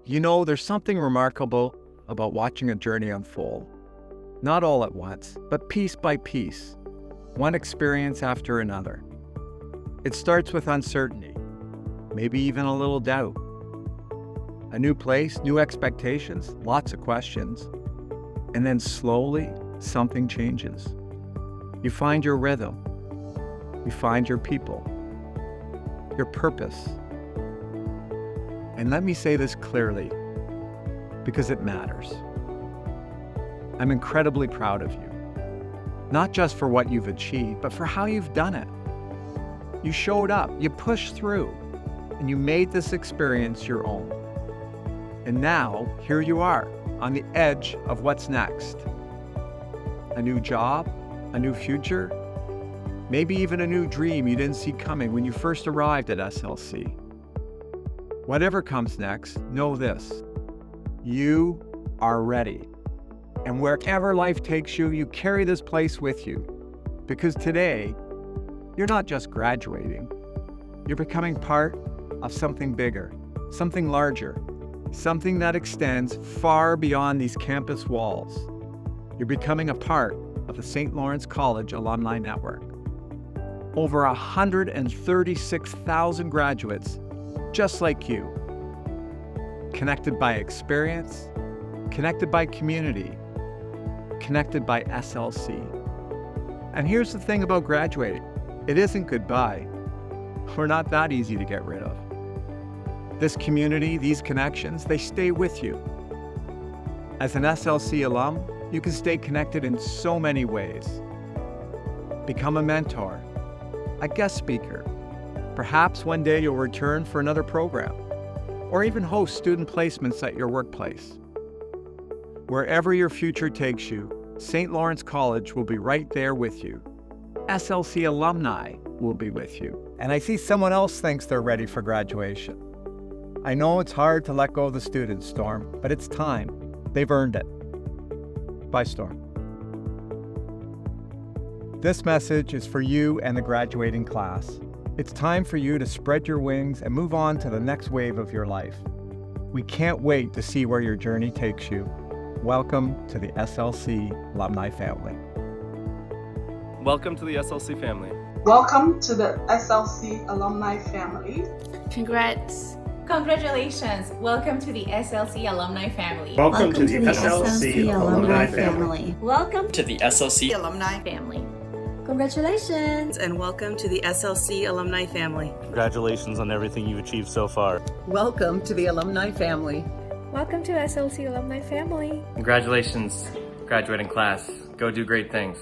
You know, there's something remarkable about watching a journey unfold. Not all at once, but piece by piece, one experience after another. It starts with uncertainty, maybe even a little doubt. A new place, new expectations, lots of questions. And then slowly, something changes. You find your rhythm. You find your people, your purpose. And let me say this clearly, because it matters. I'm incredibly proud of you, not just for what you've achieved, but for how you've done it. You showed up, you pushed through, and you made this experience your own. And now, here you are, on the edge of what's next. A new job, a new future, maybe even a new dream you didn't see coming when you first arrived at SLC. Whatever comes next, know this: you are ready. And wherever life takes you, you carry this place with you. Because today, you're not just graduating, you're becoming part of something bigger, something larger, something that extends far beyond these campus walls. You're becoming a part of the St. Lawrence College Alumni Network. Over 136,000 graduates just like you, connected by experience, connected by community, connected by SLC. And here's the thing about graduating. It isn't goodbye. We're not that easy to get rid of. This community, these connections, they stay with you. As an SLC alum, you can stay connected in so many ways. Become a mentor, a guest speaker. Perhaps one day you'll return for another program, or even host student placements at your workplace. Wherever your future takes you, St. Lawrence College will be right there with you. SLC Alumni will be with you. And I see someone else thinks they're ready for graduation. I know it's hard to let go of the students, Storm, but it's time. They've earned it. Bye, Storm. This message is for you and the graduating class. It's time for you to spread your wings and move on to the next wave of your life. We can't wait to see where your journey takes you. Welcome to the SLC Alumni family. Welcome to the SLC family. Welcome to the SLC Alumni family. Congrats. Congratulations. Welcome to the SLC Alumni family. Welcome to the SLC Alumni family. Welcome to the SLC Alumni family. Congratulations and welcome to the SLC Alumni family. Congratulations on everything you've achieved so far. Welcome to the Alumni family. Welcome to SLC Alumni family. Congratulations, graduating class. Go do great things.